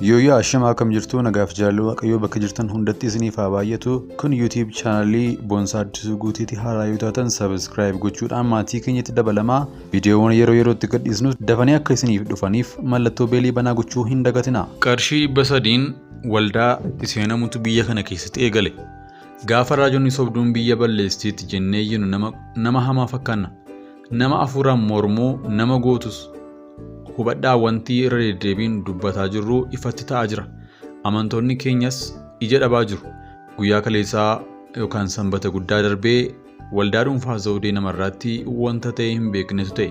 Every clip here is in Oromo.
Yooyaa ashamaa akkam jirtu nagaaf jaallu waaqayyoo bakka jirtan hundatti isiniif haa baay'atu. Kun YouTube chaanalii Boonsaa Addisuu Guutiitti haaraa yoo taatan subscribe gochuudhaan maatii keenyatti dabalamaa. Viidiyoowwan yeroo yerootti gadhiisnus dafanii akka isiniif dhufaniif mallattoo beelii banaa gochuu hin dagatinaa. Qarshii 300 waldaa itti seenamutu biyya kana keessatti eegale. Gaafa raajonni sobduun biyya balleessitti jennee jennu nama hamaa fakkaanna. Nama afuuraan mormuu nama gootus. Hubadhaa wanti irra deddeebiin dubbataa jirru ifatti ta'aa jira. Amantoonni keenyas ija dhabaa jiru. Guyyaa kaleessaa yookaan sanbata guddaa darbee waldaa dhuunfaa Zawudee namarraatti wanta ta'e hin beeknetu ta'e.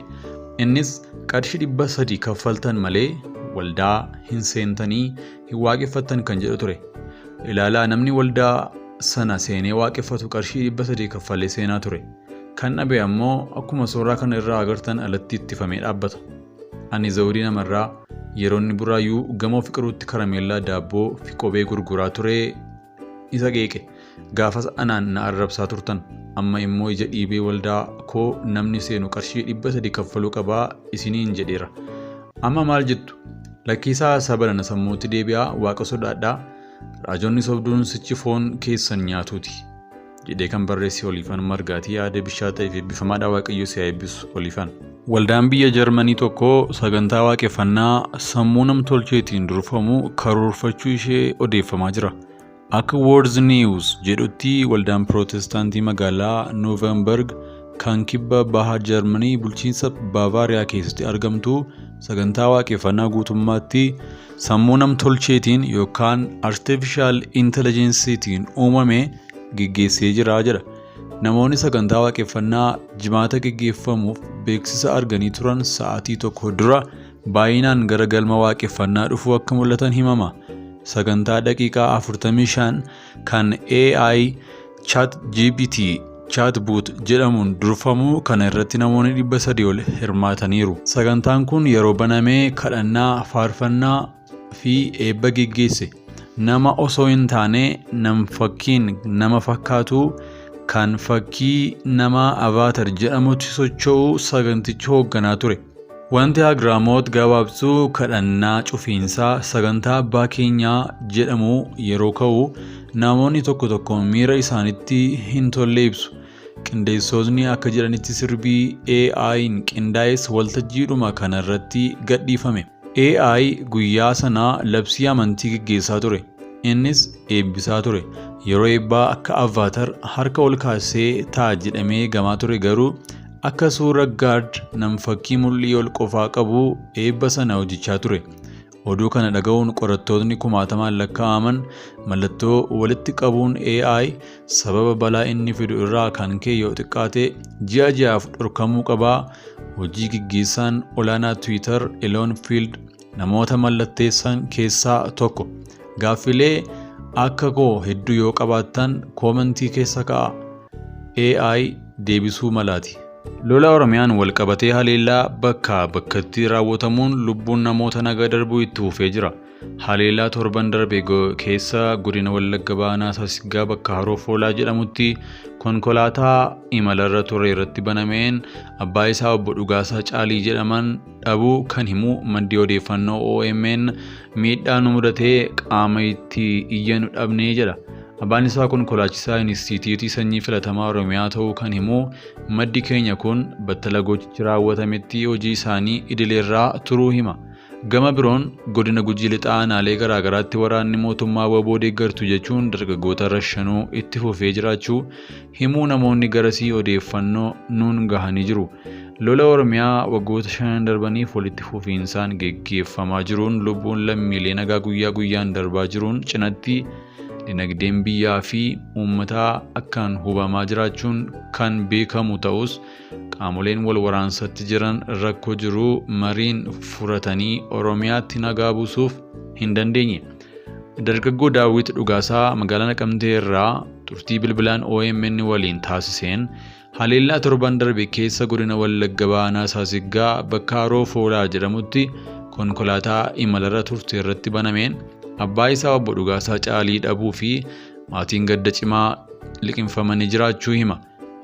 Innis qarshii 300 kaffaltan malee waldaa hin seentanii hin waaqeffattan kan jedhu ture. Ilaalaa namni waldaa sana seenee waaqeffatu qarshii 300 kaffalee seenaa ture. Kan dhabe ammoo akkuma suuraa kana irraa agartan alatti ittifamee dhaabbata. Ani Zawudee namarraa yeroonni buraayyuu gamoo fiqiruutti karameellaa daabboo fi kophee gurguraa ture isa geeqe. Gaafas anaan na arrabsaa turtan. Amma immoo ija dhiibee waldaa koo namni seenu qarshii 300 kaffaluu qabaa isiniin jedheera. Amma maal jettu? Lakkiisaa sabalana sammuutti deebi'aa waaqa sodaadhaa. Raajonni sobduun sichi foon keessan nyaatuuti. Jedhee kan barreesse Oliifan Margaatii yaada bishaa ta'eef eebbifamaadhaa waaqayyo si haa eebbisu Oliifan. Waldaan biyya Jarmanii tokko sagantaa waaqeffannaa sammuu nam-tolcheetiin durfamu karoorfachuu ishee odeeffamaa jira. Akka World News jedhutti waldaan Pirootestaantii magaalaa Noovemberg kan kibba baha Jarmanii bulchiinsa Baavaariyaa keessatti argamtu sagantaa waaqeffannaa guutummaatti sammuu nam-tolcheetiin yookaan Artificial Intelligenceetiin uumame geggeessee jira jedha. Namoonni sagantaa waaqeffannaa jimaata geggeeffamuuf beeksisa arganii turan sa'aatii tokko dura baay'inaan gara galma waaqeffannaa dhufuu akka mul'atan himama. Sagantaa daqiiqaa 45 kan AI ChatGPT Chatbot jedhamuun durfamu kana irratti namoonni 300 ol hirmaataniiru. Sagantaan kun yeroo banamee kadhannaa, faarfannaa fi eebba geggeesse. Nama osoo hin taane nam-fakkiin nama fakkaatu kan fakkii nama Avaatar jedhamutti socho'u saganticha hoogganaa ture. Wanti Agraamoot gabaabsuu kadhannaa cufiinsaa sagantaa abbaa keenyaa jedhamu yeroo ka'u namoonni tokko tokko miira isaanitti hin tolle ibsu. Qindeessitoonni akka jedhanitti sirbii AI'n qindaa'es waltajjiidhuma kanarratti gadhiifame. AI guyyaa sanaa labsii amantii geggeessaa ture. Innis eebbisaa ture. Yeroo eebbaa akka Avaatar harka ol kaasee ta'a jedhamee gamaa ture garuu akka suura gaard nam-fakkii mul'ii ol qofaa qabu eebba sana hojjechaa ture. Oduu kana dhaga'uun qorattoonni 1000 lakkaa'aman mallattoo walitti qabuun AI sababa balaa inni fidu irraa kan ka'e yoo xiqqaate ji'a ji'aaf dhorkamuu qabaa. Hojii gaggeessaan olaanaa Twitter Elon Field namoota mallatteessan keessaa tokko. Gaaffilee akka koo hedduu yoo qabaattan koomentii keessa ka'a. AI deebisuu malaati. Lola Oromiyaan wal qabatee haleellaa bakkatti raawwatamuun lubbuun namoota nagaa darbuu itti fufee jira. Haleellaa torban darbe keessa godina Wallagga Baanaa Sasiggaa bakka Haroo Foolaa jedhamutti konkolaataa imalarra ture irratti banameen abbaa isaa obbo Dhugaasaa Caalii jedhaman dhabuu kan himu maddi odeeffannoo OMN miidhaa nu mudatee qaama itti iyyanu dhabnee jedha. Abbaan isaa konkolaachisaa Inistituutii Sanyii Filatamaa Oromiyaa ta'uu kan himu maddi keenya kun battala gochichi raawwatametti hojii isaanii idileerraa turuu hima. Gama biroon godina Gujii Lixaa aanaalee garaagaraatti waraanni mootummaa waboo deeggartu jechuun dargaggoota rashanuu itti fufee jiraachuu himuu namoonni garasii odeeffannoo nuun gahanii jiru. Lola Oromiyaa waggoota 5 darbaniif walitti fufiinsaan geggeeffamaa jiruun lubbuun lammiilee nagaa guyyaa guyyaan darbaa jiruun cinatti dinagdeen biyyaa fi uummataa akkaan hubamaa jiraachuun kan beekamu ta'us qaamoleen wal waraansatti jiran rakkoo jiru mariin furatanii Oromiyaatti nagaa buusuuf hin dandeenye. Dargaggoo Daawit Dhugaasaa magaalaa Naqamtee irraa turtii bilbilaan OMN waliin taasiseen haleellaa torban darbe keessa godina Wallagga Baanaa Sasiggaa bakka Haroo Foolaa jedhamutti konkolaataa imalarra turte irratti banameen abbaa isaa obbo Dhugaasaa Caalii dhabuu fi maatiin gadda cimaa liqinfamanii jiraachuu hima.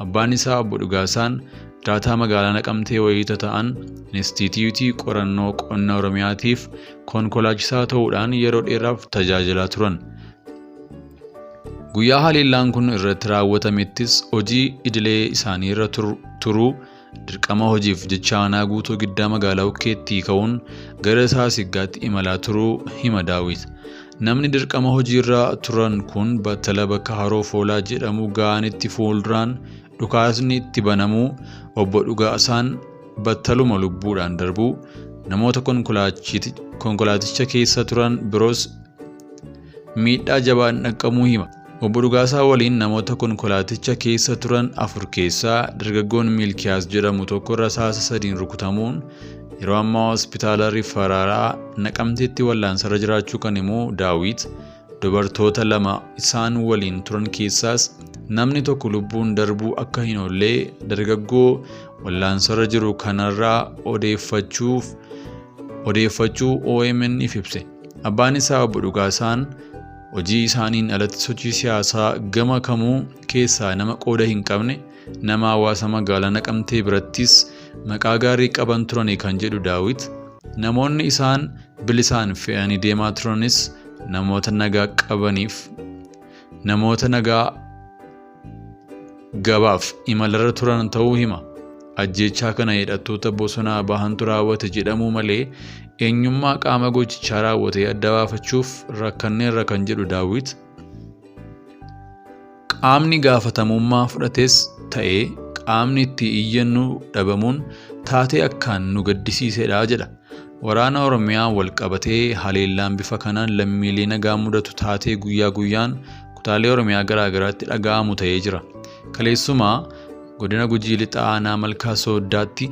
Abbaan isaa obbo Dhugaasaan jiraataa magaalaa Naqamtee wayita ta'an Inistituutii Qorannoo Qonna Oromiyaatiif konkolaachisaa ta'uudhaan yeroo dheeraaf tajaajilaa turan. Guyyaa haleellaan kun irratti raawwatamettis hojii idilee isaanii irra turuu dirqama hojiif jecha aanaa guutuu giddaa magaalaa Ukkeettii ka'uun gara Saasiggaatti imalaa turuu hima Daawit. Namni dirqama hojii irra turan kun battala bakka Haroo Foolaa jedhamu ga'anitti fuulduraan dhukaasni itti banamuu obbo Dhugaasaan battaluma lubbuudhaan darbuu namoota konkolaaticha keessa turan biroos miidhaa jabaan dhaqqabuu hima. Obbo Dhugaasaa waliin namoota konkolaaticha keessa turan 4 keessaa dargaggoon Milkiyaas jedhamu tokko rasaasa 3 rukutamuun yeroo ammaa hospitaala Riifararaa Naqamteetti wallaansarra jiraachuu kan himu Daawit dubartoota 2 isaan waliin turan keessaas namni tokko lubbuun darbuu akka hin oolle dargaggoo wallaansarra jiru kanarraa odeeffachuu OMN'if ibse. Abbaan isaa obbo Dhugaasaan hojii isaaniin alatti sochii siyaasaa gama kamuu keessaa nama qooda hin qabne nama hawaasa magaalaa Naqamtee birattis maqaa gaarii qaban turani kan jedhu Daawit. Namoonni isaan bilisaan fe'anii deemaa turanis namoota nagaa qabaniif namoota nagaa gabaaf imalarra turan ta'uu hima. Ajjechaa kana hidhattoota bosonaa bahantu raawwate jedhamu malee eenyummaa qaama gochichaa raawwate adda baafachuuf rakkanneerra kan jedhu Daawit. Qaamni gaafatamummaa fudhates ta'ee qaamni itti iyyannu dhabamuun taatee akkaan nu gaddisiisedha jedha. Waraana Oromiyaa wal qabatee haleellaan bifa kanaan lammiilee nagaa mudatu taatee guyyaa guyyaan kutaalee Oromiyaa garaa garaatti dhaga'amu ta'ee jira. Kaleessumaa godina Gujii Lixaa aanaa Malkaa Sooddaatti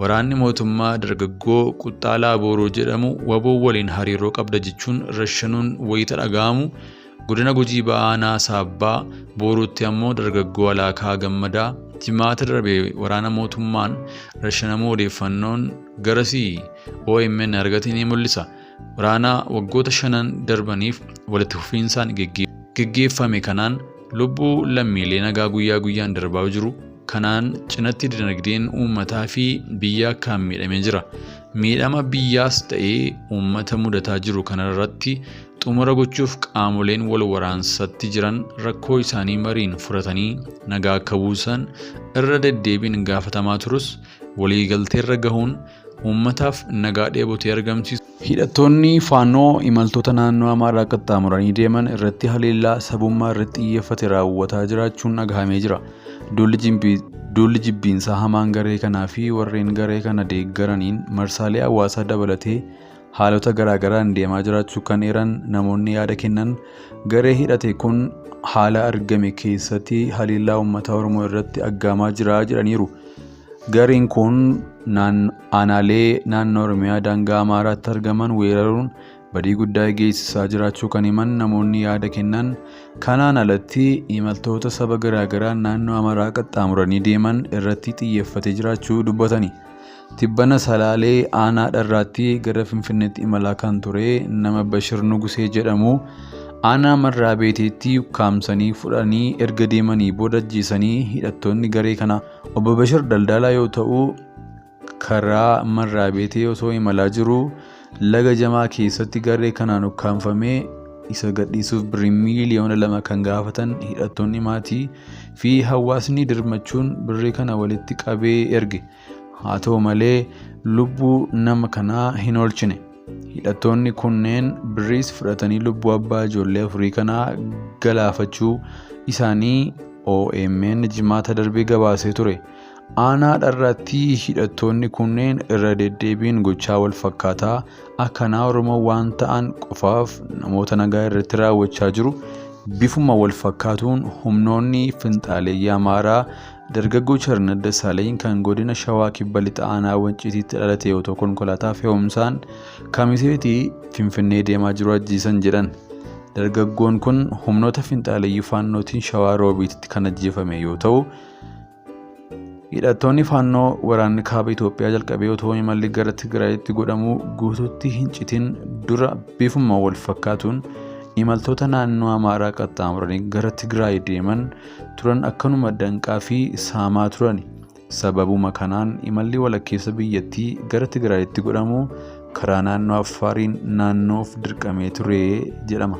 waraanni mootummaa dargaggoo Quxxaalaa Booroo jedhamu waboo waliin hariiroo qabda jechuun rashanuun wayita dhaga'amu. Godina Gujii Ba'aa aanaa Saabbaa Boorootti ammoo dargaggoo Alaakaa Gammadaa jimaata darbe waraana mootummaan rashanamuu odeeffannoon garasii OMN argate ni mul'isa. Waraana waggoota 5 darbaniif walitti fufiinsaan geggeeffame kanaan lubbuu lammiilee nagaa guyyaa guyyaan darbaa jiru. Kanaan cinatti dinagdeen uummataa fi biyyaa kan miidhamee jira. Miidhama biyyaas ta'ee uummata mudataa jiru kanarratti xumura gochuuf qaamoleen wal waraansatti jiran rakkoo isaanii mariin furatanii nagaa akka buusan irra deddeebiin gaafatamaa turus waliigalteerra gahuun uummataaf nagaa dheebotee argamsiisu. Hidhattoonni faannoo imaltoota naannoo Amaaraa qaxxaamuranii deeman irratti haleellaa sabummaa irratti xiyyeeffate raawwataa jiraachuun dhagahamee jira. Duulli jibbiinsaa hamaan garee kanaa fi warreen garee kana deeggaraniin marsaalee hawaasaa dabalatee haalota garaagaraan deemaa jiraachuu kan eeran namoonni yaada kennan garee hidhate kun haala argame keessatti haleellaa uummata Oromoo irratti aggaamaa jira jedhaniiru. Gareen kun aanaalee naannoo Oromiyaa daangaa Amaaraatti argaman weeraruun badii guddaa geessisaa jiraachuu kan himan namoonni yaada kennan. Kanaan alatti imaltoota saba garaagaraa naannoo Amaaraa qaxxaamuranii deeman irratti xiyyeeffatee jiraachuu dubbatani. Tibbana Salaalee aanaa Dharraatti gara Finfinneetti imalaa kan ture nama Bashir Nugusee jedhamu aanaa Marraa Beeteetti ukkaamsanii fudhanii erga deemanii booda ajjeesanii hidhattoonni garee kana. Obbo Bashir daldalaa yoo ta'u karaa Marraa Beetee osoo imalaa jiru laga Jamaa keessatti garee kanaan ukkaamfamee isa gadhiisuuf birrii miiliyoona 2 kan gaafatan hidhattoonni maatii fi hawaasni dirmachuun birrii kana walitti qabee erge. Haa ta'u malee lubbuu nama kanaa hin oolchine. Hidhattoonni kunneen birriis fudhatanii lubbuu abbaa ijoollee 4 kanaa galaafachuu isaanii OMN jimaata darbee gabaasee ture. Aanaa Dharraatti hidhattoonni kunneen irra deddeebiin gochaa wal fakkaataa akkanaa Oromoo waan ta'an qofaaf namoota nagaa irratti raawwachaa jiru. Bifuma wal fakkaatuun humnoonni finxaaleeyyii Amaaraa dargaggoo Charnad Dassaaleny kan godina Shawaa Kibba Lixa aanaa Wanciitiitti dhalate yoo ta'u konkolaataa fe'umsaan Kamiseetii Finfinnee deemaa jiru ajjeesan jedhan. Dargaggoon kun humnoota finxaaleeyyii faannootiin Shawaa Roobiititti kan ajjeefame yoo ta'u hidhattoonni faannoo waraanni kaaba Itoophiyaa jalqabee otoo imalli gara Tigraayitti godhamu guutuutti hin citin dura bifuma wal fakkaatuun imaltoota naannoo Amaaraa qaxxaamuranii gara Tigraay deeman turan akkanuma danqaa fi saamaa turani. sababuma kanaan imalli walakkeessa biyyattii gara Tigraayitti godhamu karaa naannoo Affaariin naannoof dirqamee ture jedhama.